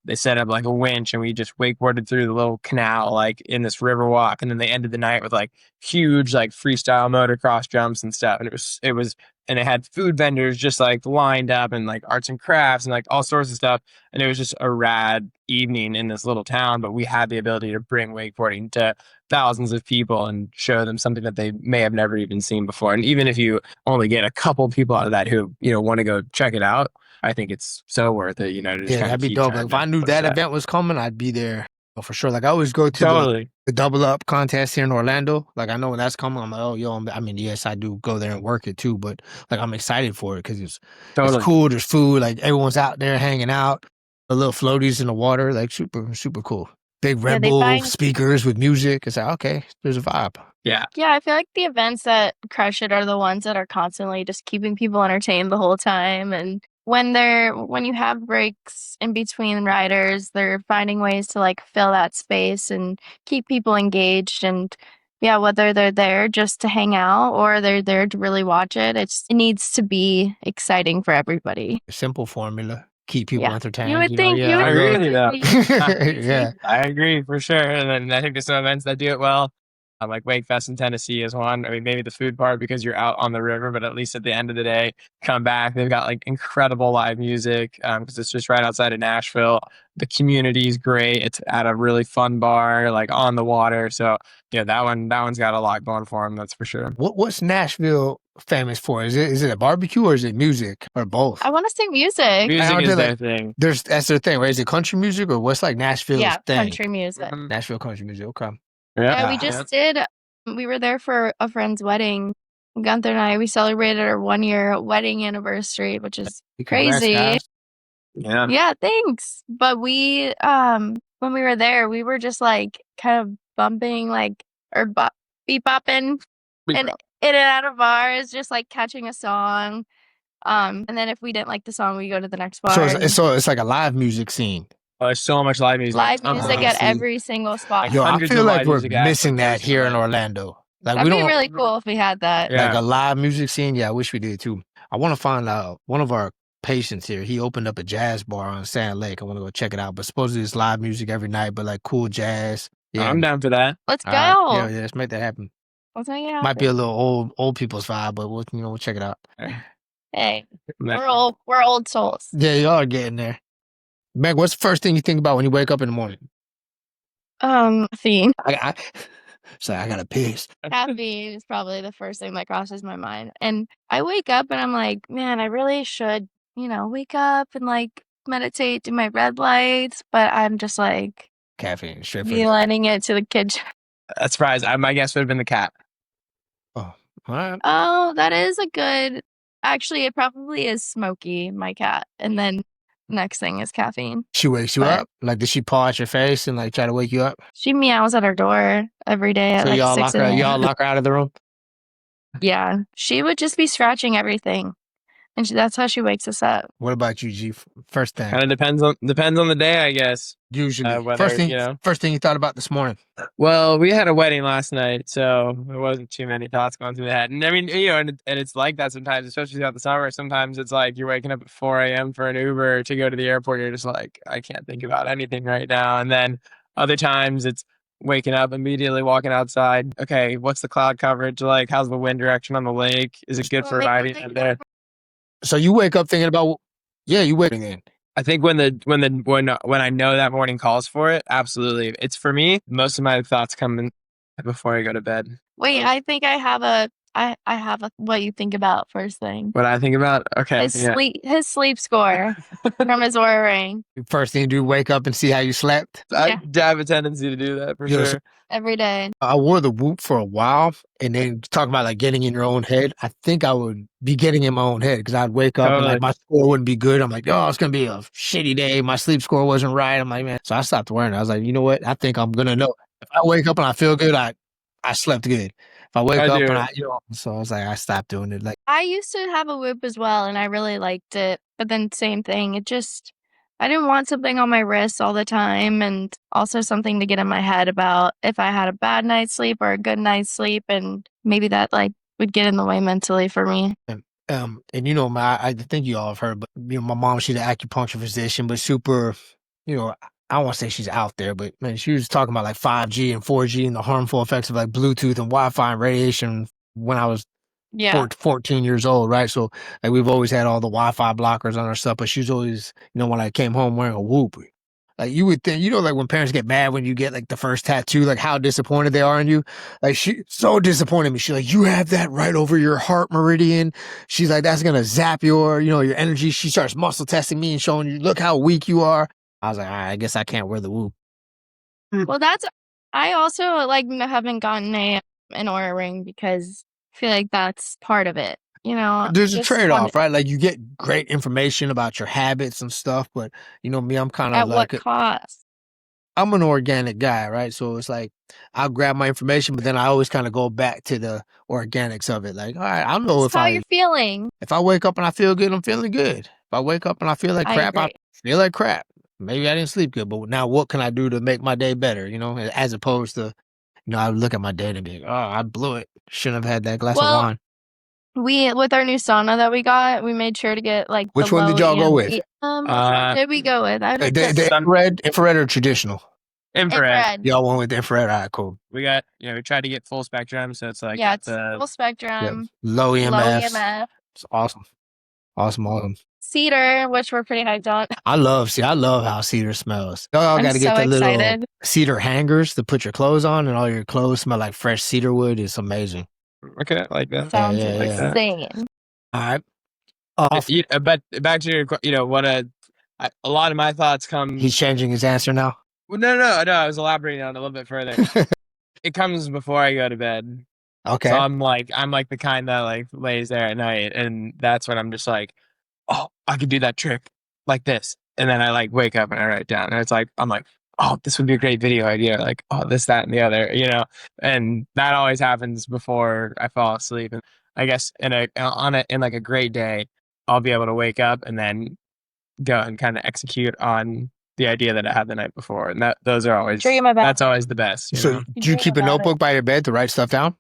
they set up like a winch and we just wakeboarded through the little canal, like in this river walk. And then they ended the night with like huge, like freestyle motocross jumps and stuff. And and it had food vendors just like lined up and like arts and crafts and like all sorts of stuff. And it was just a rad evening in this little town, but we had the ability to bring wakeboarding to thousands of people and show them something that they may have never even seen before. And even if you only get a couple people out of that who, want to go check it out, I think it's so worth it, to just that'd be dope. Like if I knew that event was coming, I'd be there for sure. Like I always go to the double up contest here in Orlando. Like I know when that's coming, I'm like, oh, I mean, yes, I do go there and work it too, but like I'm excited for it because it's cool. There's food, like everyone's out there hanging out, the little floaties in the water, like super, super cool. Big Red Bull speakers with music. It's like, okay, there's a vibe. Yeah. Yeah, I feel like the events that crush it are the ones that are constantly just keeping people entertained the whole time. And when you have breaks in between riders, they're finding ways to like fill that space and keep people engaged. And yeah, whether they're there just to hang out or they're there to really watch it, it needs to be exciting for everybody. Simple formula. Keep people entertained. You would think. I agree with you though. Yeah, I agree for sure. And then I think there's some events that do it well. Like Wake Fest in Tennessee is one. I mean, maybe the food part because you're out on the river, but at least at the end of the day, come back. They've got like incredible live music because it's just right outside of Nashville. The community is great. It's at a really fun bar, like on the water. So that one's got a lot going for them. That's for sure. What's Nashville famous for? Is it a barbecue or is it music or both? I want to say music. Music is their thing. That's their thing, right? Is it country music or what's like Nashville's thing? Country music. Mm-hmm. Nashville country music. Okay. Yeah, we just did. We were there for a friend's wedding. Guenther and I, we celebrated our 1-year wedding anniversary, which is crazy. Yeah. Yeah, thanks. But we, when we were there, we were just like kind of bumping, like, or beep bopping in and out of bars, just like catching a song. And then if we didn't like the song, we go to the next bar. So it's like a live music scene. Oh, there's so much live music. Live music at every single spot. Yo, I feel like we're missing that here in Orlando. Like that'd be really cool if we had that. Like a live music scene. Yeah, I wish we did too. I want to find out one of our patients here. He opened up a jazz bar on Sand Lake. I want to go check it out. But supposedly it's live music every night, but like cool jazz. Yeah, I'm down for that. Let's go. Yeah, let's make that happen. Let's make it happen. Might be a little old people's vibe, but we'll check it out. Hey, we're old souls. Yeah, you are getting there. Meg, what's the first thing you think about when you wake up in the morning? Caffeine. Sorry, I gotta piss. Caffeine is probably the first thing that crosses my mind. And I wake up and I'm like, man, I really should, wake up and like meditate, do my red lights. But I'm just like caffeine, straight letting it to the kitchen. That's surprised. My guess would have been the cat. Oh, all right. Oh, that is a good. Actually, it probably is Smokey, my cat, and then. Next thing is caffeine. She wakes you up? Like, does she paw at your face and like try to wake you up? She meows at our door every day at y'all 6 y'all lock her out of the room? Yeah. She would just be scratching everything. And that's how she wakes us up. What about you, G? First thing. Kind of depends on the day, I guess. Usually, Whether, first thing you thought about this morning. Well, we had a wedding last night, so there wasn't too many thoughts going through the head. And I mean, and it's like that sometimes, especially throughout the summer. Sometimes it's like you're waking up at 4 a.m. for an Uber to go to the airport. You're just like, I can't think about anything right now. And then other times it's waking up, immediately walking outside. Okay, what's the cloud coverage like? How's the wind direction on the lake? Is it good for riding out there? So you wake up thinking about, you wake in. I think when I know that morning calls for it, absolutely. It's for me. Most of my thoughts come in before I go to bed. Wait, I think I have a what you think about first thing. What I think about? Okay, his sleep score from his Oura ring. First thing you do, wake up and see how you slept. I have a tendency to do that for sure. Every day. I wore the Whoop for a while, and then talking about like getting in your own head. I think I would be getting in my own head because I'd wake up and like my score wouldn't be good. I'm like, oh, it's gonna be a shitty day. My sleep score wasn't right. I'm like, man. So I stopped wearing it. I was like, you know what? I think I'm gonna know. If I wake up and I feel good, I slept good. If I wake up and so I was like, I stopped doing it. Like I used to have a Whoop as well, and I really liked it. But then same thing. I didn't want something on my wrist all the time, and also something to get in my head about if I had a bad night's sleep or a good night's sleep, and maybe that like would get in the way mentally for me. And I think you all have heard, but my mom, she's an acupuncture physician, but super, I don't want to say she's out there, but man, she was talking about like 5G and 4G and the harmful effects of like Bluetooth and Wi-Fi and radiation when I was 14 years old, right? So like we've always had all the Wi-Fi blockers on our stuff, but she's always, when I came home wearing a Whoop, like you would think, like when parents get mad when you get like the first tattoo, like how disappointed they are in you. Like she so disappointed me. She's like, you have that right over your heart meridian. She's like, that's going to zap your energy. She starts muscle testing me and showing you, look how weak you are. I was like, all right, I guess I can't wear the Whoop. Well, I also like haven't gotten an Oura ring because I feel like that's part of it. There's a trade-off, right? Like you get great information about your habits and stuff, but me, I'm kind of at what cost? I'm an organic guy, right? So it's like I'll grab my information, but then I always kind of go back to the organics of it. Like, all right, I know how you're feeling. If I wake up and I feel good, I'm feeling good. If I wake up and I feel like crap, I feel like crap. Maybe I didn't sleep good, but now what can I do to make my day better? As opposed to, I look at my day and be like, oh, I blew it. Shouldn't have had that glass of wine. With our new sauna that we got, we made sure to get like which one did y'all go with? Which one did we go with? The infrared or traditional? Infrared. Y'all went with the infrared. All right, cool. We got, we tried to get full spectrum, so it's like it's full spectrum, low EMF. It's awesome. Cedar, which we're pretty hyped on. I love how cedar smells. Y'all got to get the little cedar hangers to put your clothes on, and all your clothes smell like fresh cedar wood. It's amazing. Okay, I like that. Sounds insane. All right. But back to your, what a lot of my thoughts come. He's changing his answer now. Well, no. I was elaborating on it a little bit further. It comes before I go to bed. Okay. So I'm like the kind that like lays there at night, and that's when I'm just like, oh, I could do that trick like this, and then I like wake up and I write it down, and it's like I'm like, oh, this would be a great video idea, like, oh, this, that, and the other, and that always happens before I fall asleep. And I guess in like a great day, I'll be able to wake up and then go and kind of execute on the idea that I had the night before. And those are always, that's always the best. So do you keep a notebook by your bed to write stuff down?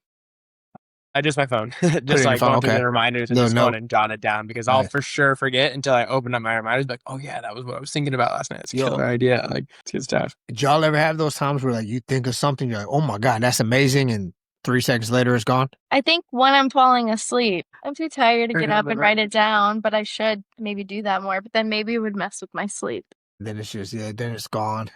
I just my phone, just like going through the reminders and just going and jot it down, because I'll for sure forget until I open up my reminders. Like, oh yeah, that was what I was thinking about last night. It's a killer idea. Like, it's good stuff. Did y'all ever have those times where like you think of something, you're like, oh my God, that's amazing, and 3 seconds later it's gone? I think when I'm falling asleep, I'm too tired to get up and write it down, but I should maybe do that more. But then maybe it would mess with my sleep. Then it's just then it's gone.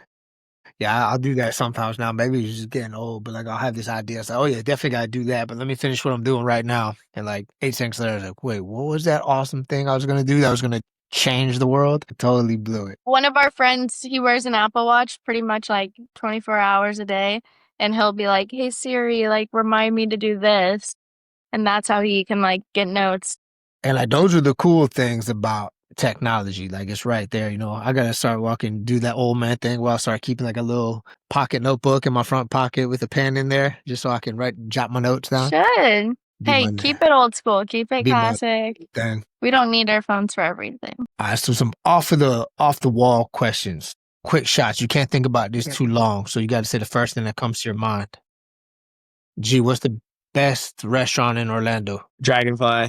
Yeah, I'll do that sometimes now. Maybe it's just getting old, but like I'll have this idea. It's like, oh yeah, definitely gotta do that. But let me finish what I'm doing right now. And like 8 seconds later, I was like, wait, what was that awesome thing I was gonna do that was gonna change the world? I totally blew it. One of our friends, he wears an Apple Watch pretty much like 24 hours a day, and he'll be like, hey Siri, like remind me to do this. And that's how he can like get notes. And like those are the cool things about technology. Like it's right there. I gotta start do that old man thing where I'll start keeping like a little pocket notebook in my front pocket with a pen in there, just so I can jot my notes down. Should. Hey, keep it old school. Keep it Be my classic. thing. We don't need our phones for everything. All right, so some off the wall questions. Quick shots. You can't think about this too long, so you got to say the first thing that comes to your mind. G, what's the best restaurant in Orlando? Dragonfly.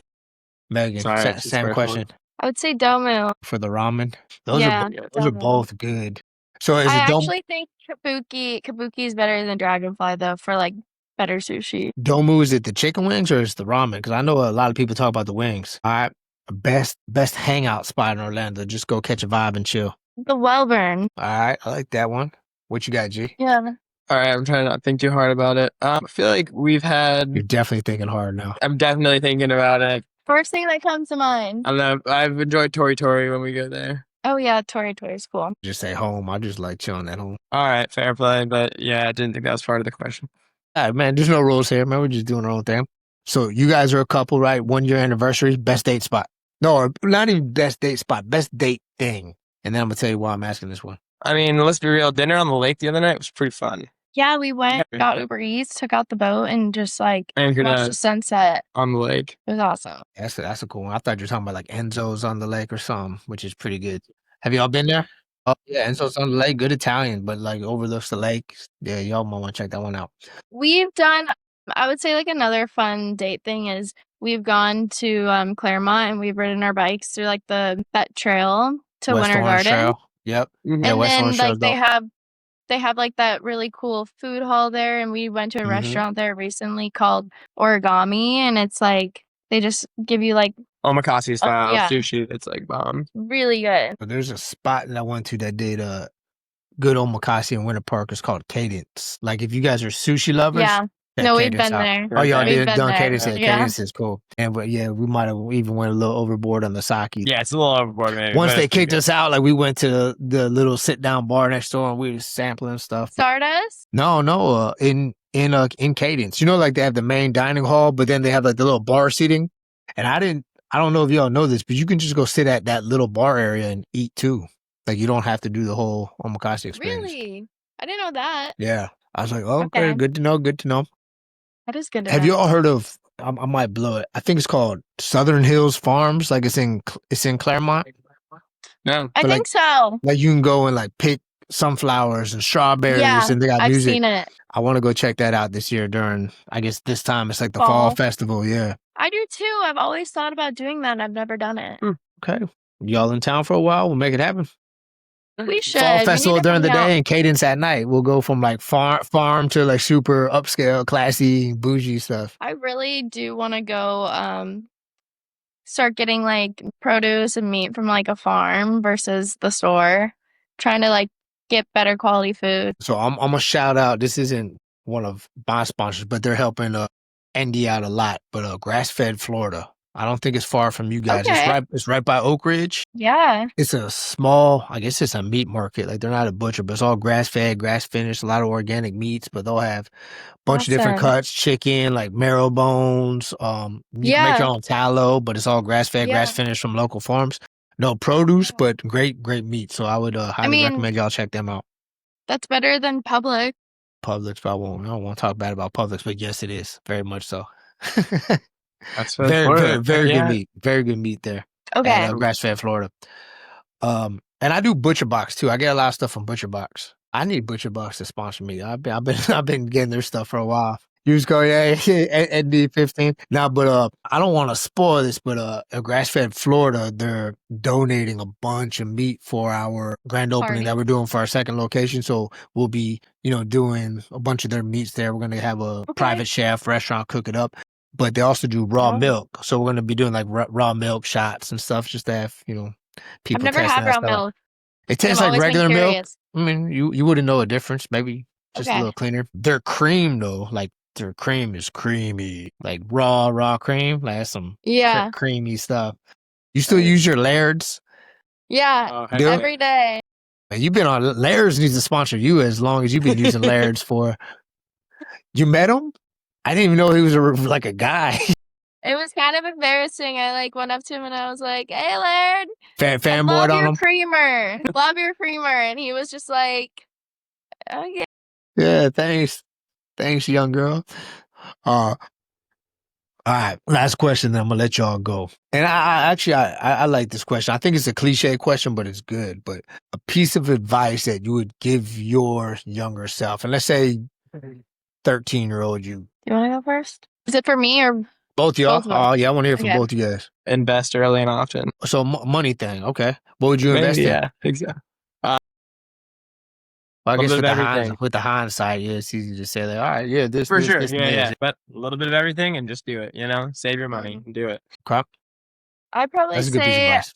Megan, Sorry, it's same personal. question I would say Domu. for the ramen. Those Yeah, are Domu. both good. So is I it actually think Kabuki is better than Dragonfly though for like better sushi. Domu? Is it the chicken wings or is it the ramen? Because I know a lot of people talk about the wings. All right, best hangout spot in Orlando. Just go catch a vibe and chill. The Wellburn. All right, I like that one. What you got, G? Yeah. All right, I'm trying to not think too hard about it. I feel like You're definitely thinking hard now. I'm definitely thinking about it. First thing that comes to mind. I don't know. I've enjoyed Tori Tori when we go there. Oh yeah, Tori is cool. Just say home. I just like chilling at home. All right, fair play. But yeah, I didn't think that was part of the question. All right, man. There's no rules here, man. We're just doing our own thing. So you guys are a couple, right? 1 year anniversary, best date spot. No, not even best date spot, best date thing. And then I'm gonna tell you why I'm asking this one. I mean, let's be real. Dinner on the lake the other night was pretty fun. Yeah, we went, got Uber Eats, took out the boat, and just like Anchored watched out the sunset. on the lake. It was awesome. That's a cool one. I thought you were talking about like Enzo's on the lake or something, which is pretty good. Have y'all been there? Oh yeah, Enzo's on the lake, good Italian, but like overlooks the lake. Yeah, y'all might want to check that one out. We've done, I would say like another fun date thing is we've gone to Claremont and we've ridden our bikes through like that trail to West Winter Orange Garden. Trail. Yep. Mhm. Yeah, And West then Orange Trail's like they dope. have like that really cool food hall there, and we went to a Mhm. restaurant there recently called Origami, and it's like they just give you like Omakase style yeah. sushi that's like bomb. really good. But there's a spot that I went to that did good omakase in Winter Park. It's called Cadence. Like if you guys are sushi lovers, Yeah. check No, we've Cadence been out. there. Oh, y'all We've did been done there. Cadence. Yeah, Yeah. Cadence is cool. And but yeah, we might have even went a little overboard on the sake. Yeah, it's a little overboard maybe. Once but they it's pretty kicked good. us out, like we went to the little sit down bar next door and we were sampling stuff. Stardust? No, in Cadence. You know, like they have the main dining hall, but then they have like the little bar seating. And I don't know if y'all know this, but you can just go sit at that little bar area and eat too. Like you don't have to do the whole omakase experience. Really? I didn't know that. Yeah. I was like, oh, okay, Okay. good to know. Good to know. That is good to Have know. you all heard of? I might blow it. I think it's called Southern Hills Farms. Like it's in Claremont. No. I but, think so. Like you can go and like pick sunflowers and strawberries, Yeah, and they got I've music. seen it. I want to go check that out this year during. I guess this time it's like the fall Fall. festival. Yeah. I do too. I've always thought about doing that. I've never done it. Okay. Y'all in town for a while? We'll make it happen. We should. Fall We festival need to during the hang out. day and Cadence at night. We'll go from like farm to like super upscale, classy, bougie stuff. I really do want to go start getting like produce and meat from like a farm versus the store. Trying to like get better quality food. So I'm gonna shout out. This isn't one of my sponsors, but they're helping Andy out a lot. But Grass Fed Florida. I don't think it's far from you guys. Okay. It's right by Oak Ridge. Yeah. It's a small, I guess it's a meat market. Like they're not a butcher, but it's all grass fed, grass finished, a lot of organic meats, but they'll have a bunch of different Awesome. cuts, chicken, like marrow bones. You can make Yeah. your own tallow, but it's all grass fed, grass Yeah. finished from local farms. No produce, but great meat. So I would highly mean- recommend y'all check them out. That's better than Publix. Publix, but I don't want to talk bad about Publix, but yes, it is very much so. That's very good Yeah. meat. Very good meat there. Okay. At Grass Fed Florida. And I do Butcher Box too. I get a lot of stuff from Butcher Box. I need Butcher Box to sponsor me. I've been getting their stuff for a while. You just go, yeah, ND15. Now, but I don't want to spoil this, but at Grass Fed Florida, they're donating a bunch of meat for our grand opening Party. that we're doing for our second location. So we'll be, doing a bunch of their meats there. We're gonna have a private chef restaurant cook it up. But they also do raw milk. So we're gonna be doing like raw milk shots and stuff just to have, people I've never testing had that raw stuff. milk. It tastes I've like always been regular milk. curious. I mean, you wouldn't know a difference. Maybe just a Okay. little cleaner. Their cream though, like their cream is creamy, like raw cream. Like that's some Yeah. creamy stuff. You still use your Laird's? Yeah. Oh, Do it? Every day. Man, you've been on Laird's needs to sponsor you as long as you've been using Laird's for. You met him? I didn't even know he was like a guy. It was kind of embarrassing. I like went up to him and I was like, "Hey, Laird, I Fanboyed love on your him. creamer. Love your creamer." And he was just like, "Okay." Yeah, thanks, young girl. All right, last question, then I'm gonna let y'all go. And I like this question. I think it's a cliche question, but it's good. But a piece of advice that you would give your younger self, and let's say 13-year-old you. Do you want to go first? Is it for me or Both y'all? Both of us. Oh yeah, I want to hear from Okay. both you guys. Invest early and often. So money thing, okay. What would you invest in? Yeah, exactly. Well, I guess Little bit of everything. with the hindsight, yeah, it's easy to say like, all right, yeah, this For this, sure. this, and Yeah. this. But a little bit of everything and just do it. Save your money and do it. Crap. I'd probably That's a good piece of say advice.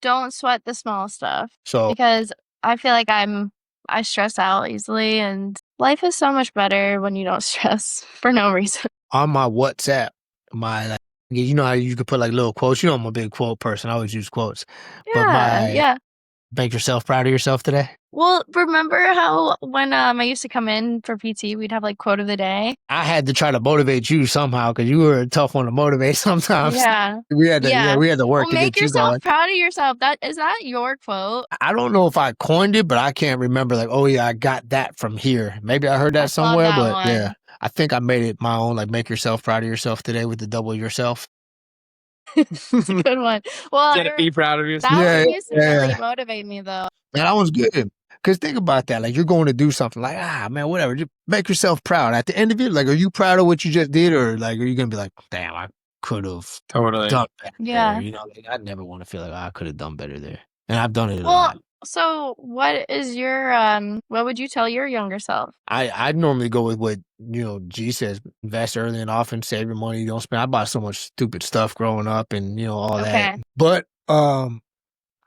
don't sweat the small stuff So because I feel like I stress out easily, and life is so much better when you don't stress for no reason. on my WhatsApp, you know how you could put like little quotes. You know I'm a big quote person. I always use quotes. But Yeah. make yourself proud of yourself today. Well, remember how when I used to come in for PT, we'd have like quote of the day? I had to try to motivate you somehow because you were a tough one to motivate sometimes. Yeah. We had to work Well, to make get you yourself going. proud of yourself. Is that your quote? I don't know if I coined it, but I can't remember like, oh yeah, I got that from here. Maybe I heard that I somewhere, love that but one. yeah. I think I made it my own, like make yourself proud of yourself today with the double yourself. It's a good one. Well, Gotta be proud of yourself. that one used to really motivate me though. That one's good. Because think about that. Like, you're going to do something like, man, whatever. Just make yourself proud. At the end of it, like, are you proud of what you just did? Or, like, are you going to be like, damn, I could have Totally done better Yeah. there. You know, like, I never want to feel like, I could have done better there. And I've done it a Well, lot. so what is your what would you tell your younger self? I'd normally go with what, G says, invest early and often, save your money, don't spend. I bought so much stupid stuff growing up and, all that. Okay. But,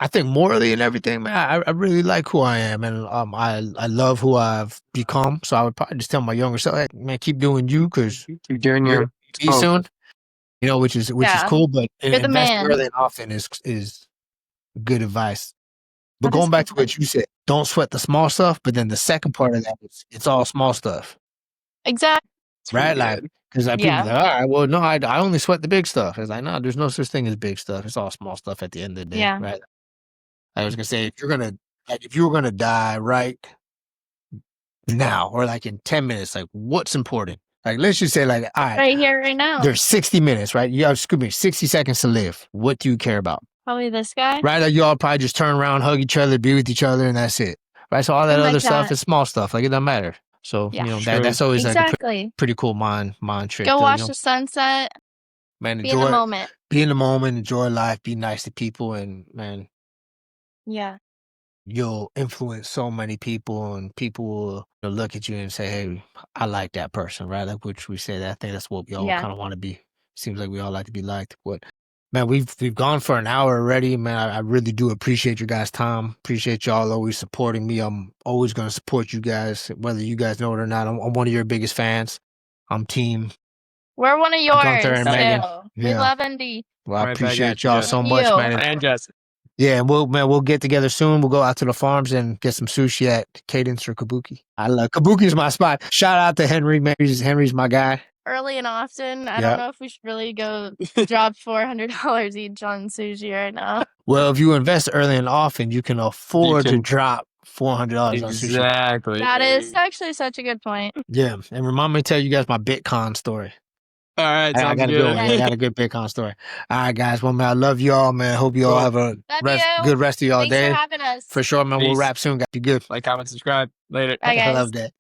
I think morally and everything, man, I really like who I am, and I love who I've become. So I would probably just tell my younger self, hey, man, keep doing you because Keep doing you're your gonna be soon. Which is Yeah. cool. But You're the invest man. early and often is good advice. But That is going back to good what you said, don't sweat the small stuff. But then the second part of that is it's all small stuff, Exactly. right? Like, because people Yeah. are like, all right, well, no, I only sweat the big stuff. It's like, no, there's no such thing as big stuff. It's all small stuff at the end of the day, Yeah. right? I was gonna say if you were gonna die right now or like in 10 minutes, like what's important? Like let's just say like, all right, Right here, right now. there's 60 minutes, right? You have 60 seconds to live. What do you care about? Probably this guy. Right? Like you all probably just turn around, hug each other, be with each other, and that's it. Right. So all that Something other like stuff that. is small stuff. Like it doesn't matter. So Yeah. that's always like a Exactly. pretty cool mind trick. Go though, watch the sunset. man, Be in the moment. be in the moment, enjoy life, be nice to people, and man, Yeah. you'll influence so many people, and people will look at you and say, hey, I like that person, right? Like which we say that. I think that's what we all Yeah. kind of want to be. Seems like we all like to be liked. But man, we've gone for an hour already. Man, I really do appreciate your guys' time. Appreciate y'all always supporting me. I'm always going to support you guys, whether you guys know it or not. I'm one of your biggest fans. I'm team We're one of yours. Guenther and Meagan. too. We Yeah. love ND. Well, I Right back appreciate at you, y'all Jess. so Thank much, you. man. And Jess. Yeah, and we'll get together soon. We'll go out to the farms and get some sushi at Cadence or Kabuki. I love Kabuki's my spot. Shout out to Henry. Henry's my guy. Early and often. I Yeah. don't know if we should really go drop $400 each on sushi right now. Well, if you invest early and often, you can afford to can- drop $400 on sushi. Exactly. That is actually such a good point. Yeah, and remind me to tell you guys my Bitcoin story. All right, I sounds got a good. good one. I got a good Bitcoin story. All right, guys. Well, man, I love y'all, man. Hope you all have a Love you. good rest of y'all Thanks day. for having us. For sure, man. We'll Peace. wrap soon. Guys, be good. Like, comment, subscribe. Later. Bye, I guys. love that.